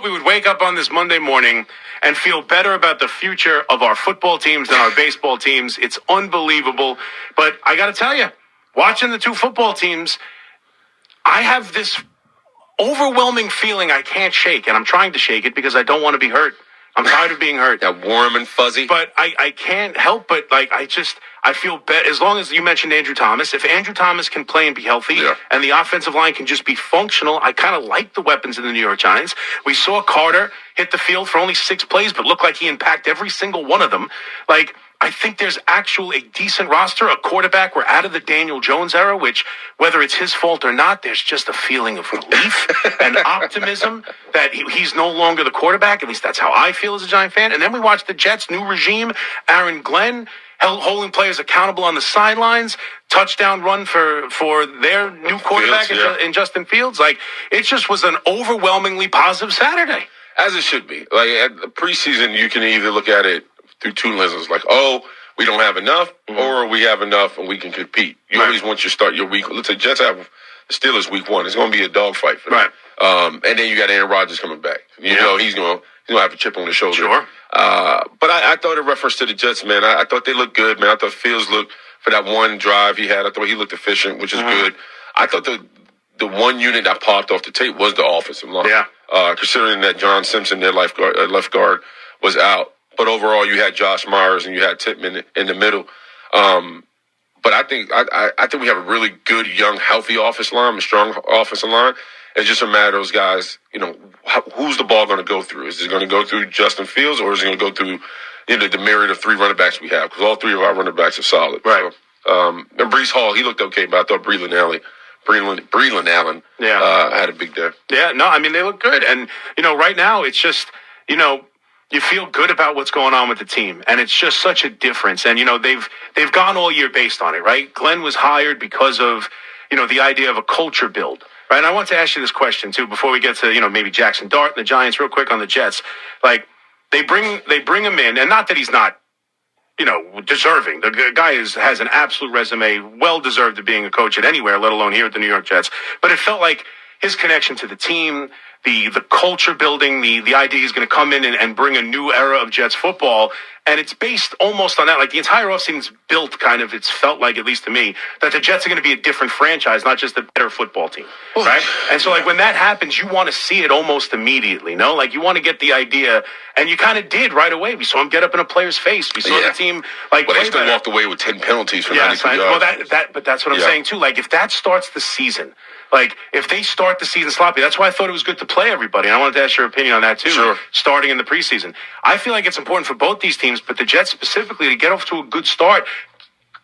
thought we would wake up on this Monday morning and feel better about the future of our football teams than our baseball teams. It's unbelievable. But I got to tell you, watching the two football teams, I have this overwhelming feeling I can't shake, and I'm trying to shake it because I don't want to be hurt. I'm tired of being hurt. That warm and fuzzy. But I can't help but, I feel better. As long as you mentioned Andrew Thomas, if Andrew Thomas can play and be healthy and the offensive line can just be functional, I kind of like the weapons of the New York Giants. We saw Carter hit the field for only 6 plays, but looked like he impacted every single one of them. I think there's a decent roster, a quarterback. We're out of the Daniel Jones era, which, whether it's his fault or not, there's just a feeling of relief and optimism that he's no longer the quarterback. At least that's how I feel as a Giant fan. And then we watch the Jets' new regime, Aaron Glenn, holding players accountable on the sidelines, touchdown run for their new quarterback in Justin Fields. It just was an overwhelmingly positive Saturday. As it should be. At the preseason, you can either look at it through two lenses, we don't have enough, or we have enough and we can compete. You always want to start your week. Let's say Jets have the Steelers week 1. It's going to be a dogfight for them. And then you got Aaron Rodgers coming back. You know he's going to have a chip on his shoulder. Sure. But I thought in reference to the Jets, man, I thought they looked good, man. I thought Fields looked, for that one drive he had, I thought he looked efficient, which is good. I thought the one unit that popped off the tape was the offensive line. Considering that John Simpson, their left guard, was out. But overall, you had Josh Myers and you had Tippmann in the middle. But I think we have a really good, young, healthy offensive line, a strong offensive line. It's just a matter of those guys, who's the ball going to go through? Is it going to go through Justin Fields, or is it going to go through the myriad of 3 running backs we have? Because all 3 of our running backs are solid. Right. So, and Breece Hall, he looked okay, but I thought Breland Allen had a big day. Yeah, no, I mean, they look good. And, right now it's just, you feel good about what's going on with the team, and it's just such a difference. And they've gone all year based on it, right? Glenn was hired because of the idea of a culture build, right? And I want to ask you this question too before we get to maybe Jackson Dart and the Giants real quick on the Jets. They bring him in, and not that he's not deserving. The guy has an absolute resume, well deserved of being a coach at anywhere, let alone here at the New York Jets. But it felt like his connection to the team, the culture building, the idea he's going to come in and bring a new era of Jets football. And it's based almost on that. The entire offseason's built it's felt like, at least to me, that the Jets are going to be a different franchise, not just a better football team, right? And so, when that happens, you want to see it almost immediately, no? You want to get the idea, and you kind of did right away. We saw him get up in a player's face. We saw the team, But they still walked away with 10 penalties for 92 yards. Well, but that's what I'm saying, too. If that starts the season, if they start the season sloppy, that's why I thought it was good to play everybody. And I wanted to ask your opinion on that, too, starting in the preseason. I feel like it's important for both these teams, but the Jets specifically, to get off to a good start,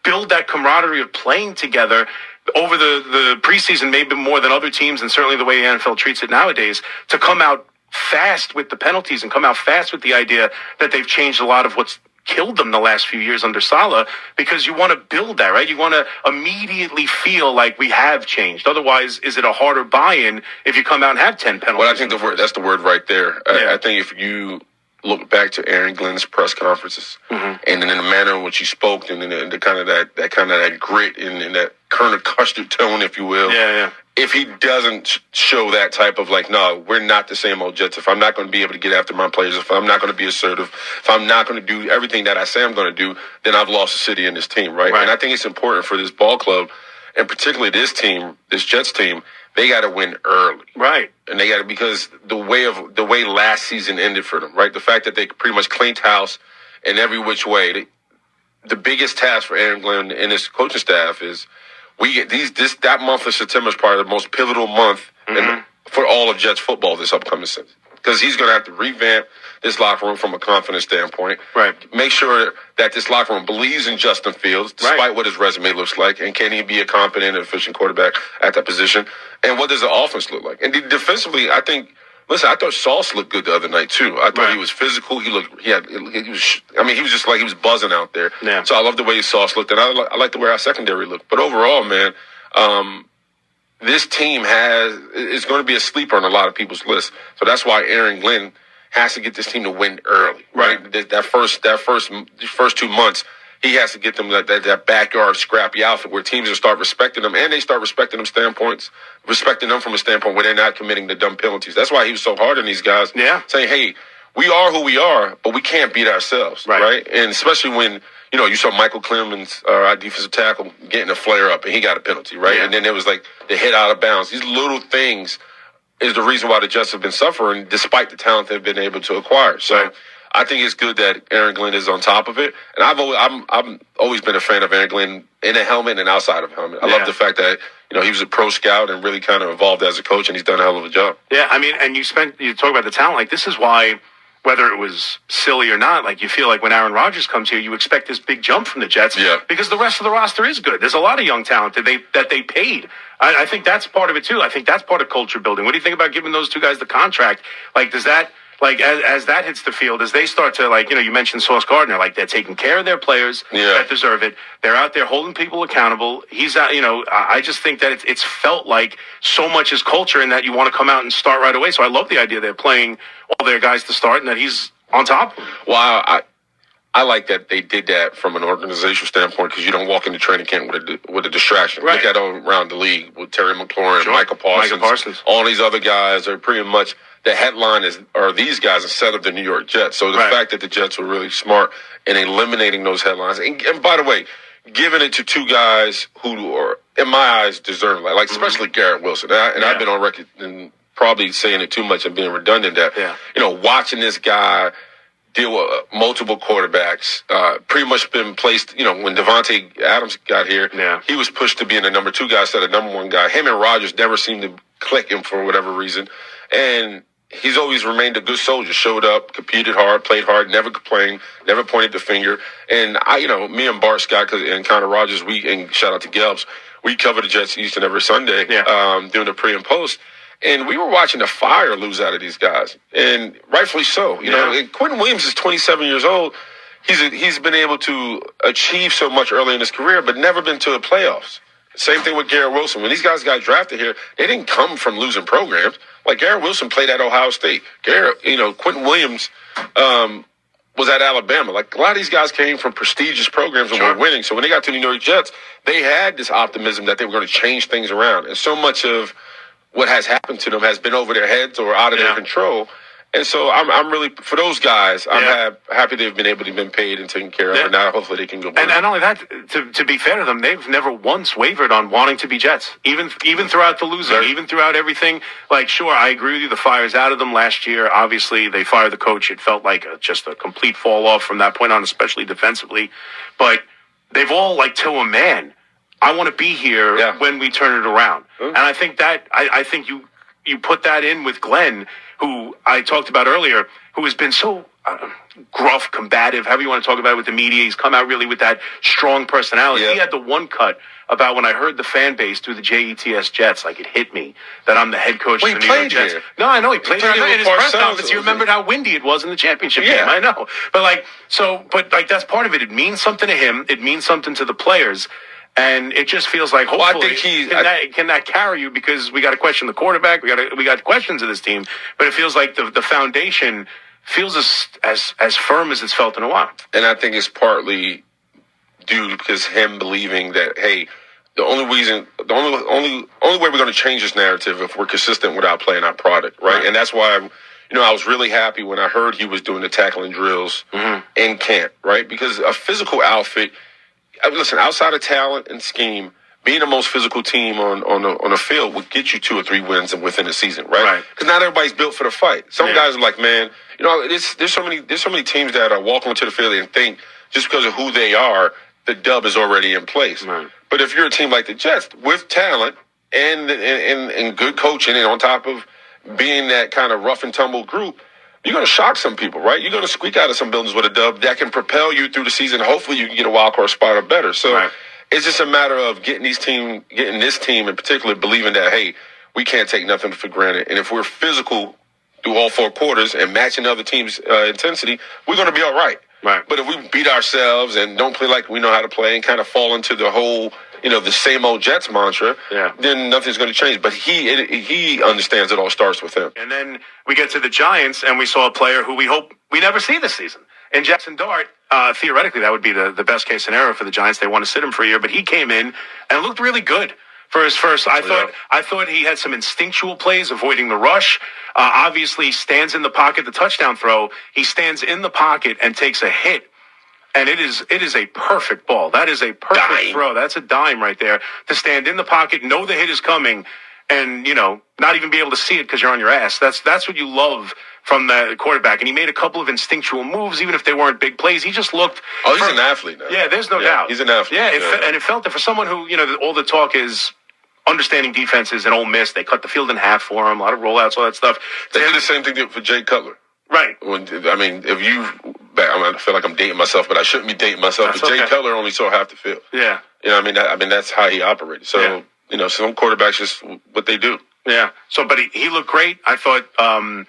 build that camaraderie of playing together over the preseason, maybe more than other teams, and certainly the way the NFL treats it nowadays, to come out fast with the penalties and come out fast with the idea that they've changed a lot of what's killed them the last few years under Saleh, because you want to build that, right? You want to immediately feel like we have changed. Otherwise, is it a harder buy-in if you come out and have 10 penalties? Well, I think that's the word right there. I think if you look back to Aaron Glenn's press conferences and in the manner in which he spoke, and in the kind of that grit and that Colonel Custard tone, if you will. If he doesn't show that type of no, we're not the same old Jets. If I'm not going to be able to get after my players, if I'm not going to be assertive, if I'm not going to do everything that I say I'm going to do, then I've lost the city in this team, right? And I think it's important for this ball club, and particularly this team, this Jets team, they got to win early, right? And they got to, because the way last season ended for them, right? The fact that they pretty much cleaned house in every which way. The biggest task for Aaron Glenn and his coaching staff is, we get that month of September is probably the most pivotal month for all of Jets football this upcoming season, because he's going to have to revamp this locker room from a confidence standpoint. Right. Make sure that this locker room believes in Justin Fields, despite what his resume looks like, and can he be a competent and efficient quarterback at that position? And what does the offense look like? And defensively, I thought Sauce looked good the other night too. I thought he was physical. He was just he was buzzing out there. Yeah. So I love the way Sauce looked, and I like the way our secondary looked. But overall, man, this team is going to be a sleeper on a lot of people's lists. So that's why Aaron Glenn has to get this team to win early, right? That first 2 months, he has to get them that backyard scrappy outfit where teams will start respecting them, and they start respecting them from a standpoint where they're not committing the dumb penalties. That's why he was so hard on these guys, saying, hey, we are who we are, but we can't beat ourselves, right? And especially when, you saw Michael Clemens, our defensive tackle, getting a flare up, and he got a penalty, right? And then it was like the hit out of bounds. These little things is the reason why the Jets have been suffering despite the talent they've been able to acquire. So I think it's good that Aaron Glenn is on top of it. And I've always been a fan of Aaron Glenn in a helmet and outside of a helmet. I love the fact that, he was a pro scout and really kind of evolved as a coach, and he's done a hell of a job. Yeah, I mean, and you talk about the talent. Like, this is why, whether it was silly or not, like, you feel like when Aaron Rodgers comes here, you expect this big jump from the Jets because the rest of the roster is good. There's a lot of young talent that they paid. I think that's part of it, too. I think that's part of culture building. What do you think about giving those two guys the contract? Like, does that, like, as that hits the field, as they start to, like, you mentioned Sauce Gardner, like, they're taking care of their players that deserve it. They're out there holding people accountable. He's out, I just think that it's felt like so much is culture and that you want to come out and start right away. So I love the idea they're playing all their guys to start and that he's on top. Well, I like that they did that from an organizational standpoint because you don't walk into training camp with a distraction. Look at all around the league with Terry McLaurin, Michael Parsons. All these other guys are pretty much the headline are these guys instead of the New York Jets. So the fact that the Jets were really smart in eliminating those headlines, and by the way, giving it to two guys who are, in my eyes, deserve like especially Garrett Wilson. And I've been on record and probably saying it too much and being redundant that watching this guy deal with multiple quarterbacks, pretty much been placed, when Devontae Adams got here, he was pushed to being the number 2 guy instead of number 1 guy. Him and Rodgers never seemed to click him for whatever reason. And he's always remained a good soldier, showed up, competed hard, played hard, never complained, never pointed the finger. And me and Bart Scott and Connor Rogers, and shout out to Gelbs, we cover the Jets each and every Sunday, doing the pre and post. And we were watching the fire lose out of these guys, and rightfully so. And Quentin Williams is 27 years old. He's been able to achieve so much early in his career, but never been to the playoffs. Same thing with Garrett Wilson. When these guys got drafted here, they didn't come from losing programs. Like Garrett Wilson played at Ohio State. Quentin Williams was at Alabama. Like a lot of these guys came from prestigious programs and were winning. So when they got to the New York Jets, they had this optimism that they were going to change things around. And so much of what has happened to them has been over their heads or out of their control. And so I'm really, for those guys, I'm happy they've been able to be paid and taken care of. And now hopefully they can go back. And not only that, to be fair to them, they've never once wavered on wanting to be Jets. Even throughout the losing, even throughout everything. Like, sure, I agree with you. The fire's out of them last year. Obviously, they fired the coach. It felt like just a complete fall off from that point on, especially defensively. But they've all, like, to a man, I want to be here when we turn it around. And I think that, I think you put that in with Glenn, who I talked about earlier, who has been so gruff, combative, however you want to talk about it with the media. He's come out really with that strong personality. He had the one cut about when I heard the fan base through the JETS Jets, like it hit me that I'm the head coach of the New York Jets. No, I know he played here in his press conference. You remembered how windy it was in the championship game. I know. But that's part of it. It means something to him. It means something to the players. And it just feels like, hopefully, can that carry you? Because we got to question the quarterback. We got questions of this team. But it feels like the foundation feels as firm as it's felt in a while. And I think it's partly due because him believing that, hey, the only way we're going to change this narrative if we're consistent with our play and our product, right? And that's why I was really happy when I heard he was doing the tackling drills in camp, right? Because a physical outfit. Listen, outside of talent and scheme, being the most physical team on the field would get you 2 or 3 wins within the season, right? Because not everybody's built for the fight. Some guys are like, man, there's so many teams that are walking onto the field and think just because of who they are, the dub is already in place. But if you're a team like the Jets with talent and good coaching, and on top of being that kind of rough and tumble group, you're going to shock some people, right? You're going to squeak out of some buildings with a dub that can propel you through the season. Hopefully you can get a wild card spot or better. So it's just a matter of getting this team in particular believing that, hey, we can't take nothing for granted. And if we're physical through all 4 quarters and matching other teams' intensity, we're going to be all right. But if we beat ourselves and don't play like we know how to play and kind of fall into the whole, the same old Jets mantra, then nothing's going to change. But he understands it all starts with him. And then we get to the Giants, and we saw a player who we hope we never see this season And Jackson Dart, theoretically, that would be the best case scenario for the Giants. They want to sit him for a year, but he came in and looked really good. For his first, I thought he had some instinctual plays, avoiding the rush. Obviously, stands in the pocket, the touchdown throw. He stands in the pocket and takes a hit, and it is a perfect ball. That is a perfect throw. That's a dime right there. To stand in the pocket, know the hit is coming, and not even be able to see it because you're on your ass. That's what you love from the quarterback. And he made a couple of instinctual moves, even if they weren't big plays. He just looked. Oh, he's an athlete now. Yeah, there's no doubt. He's an athlete. Yeah, and it felt that for someone who all the talk is understanding defenses and Ole Miss, they cut the field in half for him, a lot of rollouts, all that stuff. They did the same thing for Jay Cutler. Right. I feel like I'm dating myself, but I shouldn't be dating myself. But Jay Cutler only saw half the field. Yeah. That's how he operated. So, some quarterbacks just what they do. Yeah. So, but he looked great. I thought, Imbo,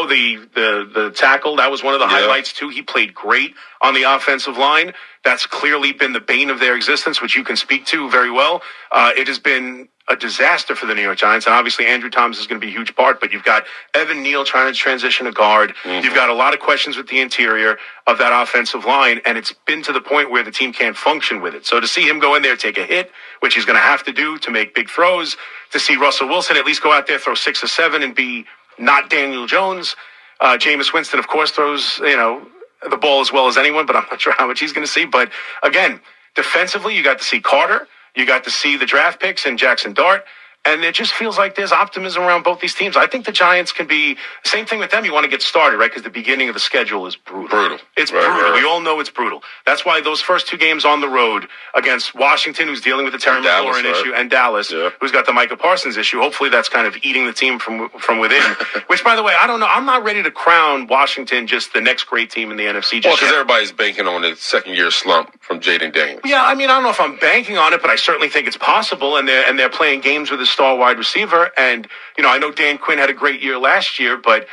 the tackle, that was one of the highlights too. He played great on the offensive line. That's clearly been the bane of their existence, which you can speak to very well. It has been a disaster for the New York Giants, and obviously Andrew Thomas is going to be a huge part, but you've got Evan Neal trying to transition to guard. Mm-hmm. You've got a lot of questions with the interior of that offensive line, and it's been to the point where the team can't function with it. So to see him go in there, take a hit, which he's going to have to do to make big throws, to see Russell Wilson at least go out there, throw 6 or 7 and be not Daniel Jones. Jameis Winston, of course, throws, the ball as well as anyone, but I'm not sure how much he's going to see. But again, defensively, you got to see Carter. You got to see the draft picks and Jackson Dart. And it just feels like there's optimism around both these teams. I think the Giants can be, same thing with them. You want to get started, right? Because the beginning of the schedule is brutal. It's brutal. Right. We all know it's brutal. That's why those first 2 games on the road against Washington, who's dealing with the Terry McLaurin issue, and Dallas, who's got the Micah Parsons issue. Hopefully that's kind of eating the team from within. Which, by the way, I don't know. I'm not ready to crown Washington just the next great team in the NFC. Well, because everybody's banking on the second-year slump from Jaden Daniels. Yeah, I don't know if I'm banking on it, but I certainly think it's possible. And they're playing games with a star wide receiver. And, I know Dan Quinn had a great year last year, but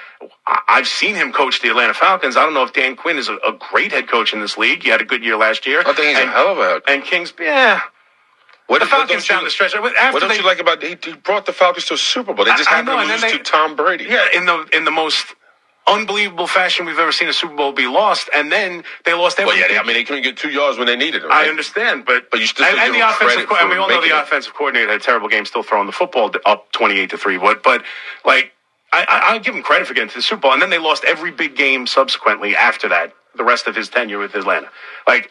I've seen him coach the Atlanta Falcons. I don't know if Dan Quinn is a great head coach in this league. He had a good year last year. I think he's a hell of a head coach. And Kings, the Falcons down the stretch. What don't you like about he brought the Falcons to a Super Bowl? They just happened to lose to Tom Brady. Yeah, in the most unbelievable fashion we've ever seen a Super Bowl be lost, and then they lost everything. Well, they couldn't get 2 yards when they needed it. Right? I understand, but you still and the offensive and we all know the offensive coordinator had a terrible game, still throwing the football up 28-3. But I'll give him credit for getting to the Super Bowl, and then they lost every big game subsequently after that. The rest of his tenure with Atlanta.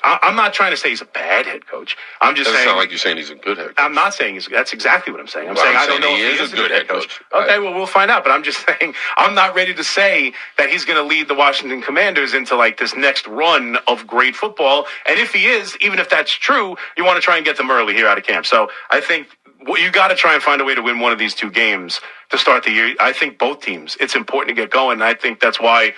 I'm not trying to say he's a bad head coach. I'm just saying. It sounds like you're saying he's a good head coach. I'm not saying that's exactly what I'm saying. I'm saying I don't know if he is a good head coach. Okay, well, we'll find out. But I'm just saying I'm not ready to say that he's going to lead the Washington Commanders into this next run of great football. And if he is, even if that's true, you want to try and get them early here out of camp. So I think you got to try and find a way to win one of these 2 games to start the year. I think both teams, it's important to get going. And I think that's why.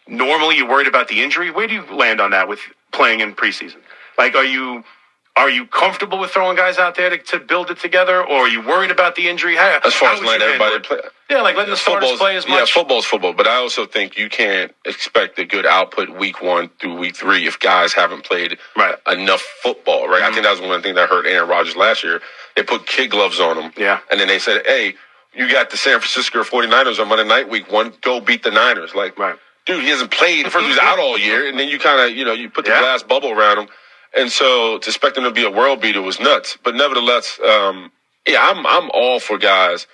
Normally, you're worried about the injury. Where do you land on that with playing in preseason? Are you comfortable with throwing guys out there to build it together, or are you worried about the injury? As far as letting everybody play. Yeah, letting the starters play as much. Yeah, football's football, but I also think you can't expect a good output week 1 through week 3 if guys haven't played enough football, right? Mm-hmm. I think that was one thing that hurt Aaron Rodgers last year. They put kid gloves on him, and then they said, hey, you got the San Francisco 49ers on Monday night, week 1, go beat the Niners. Dude, he hasn't played. First, he was out all year, and then you kind of, you put the glass bubble around him. And so to expect him to be a world beater was nuts. But nevertheless, I'm all for guys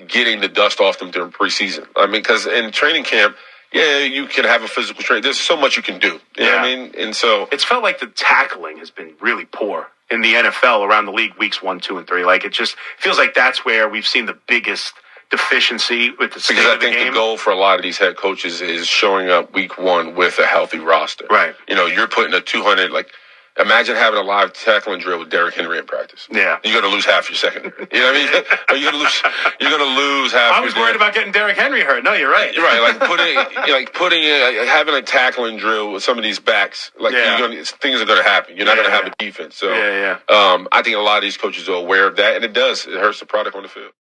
getting the dust off them during preseason. Because in training camp, you can have a physical training. There's so much you can do. You know what I mean? And so it's felt like the tackling has been really poor in the NFL around the league weeks 1, 2, and 3. It just feels like that's where we've seen the biggest deficiency with the state because of the game. I think the goal for a lot of these head coaches is showing up week 1 with a healthy roster. Right. You're putting a 200, imagine having a live tackling drill with Derrick Henry in practice. Yeah. You're going to lose half your secondary. You know what I mean? You're going to lose half. I was worried about getting Derrick Henry hurt. No, you're right. You're right. Having a tackling drill with some of these backs, things are going to happen. You're not going to have a defense. So, I think a lot of these coaches are aware of that, and it hurts the product on the field.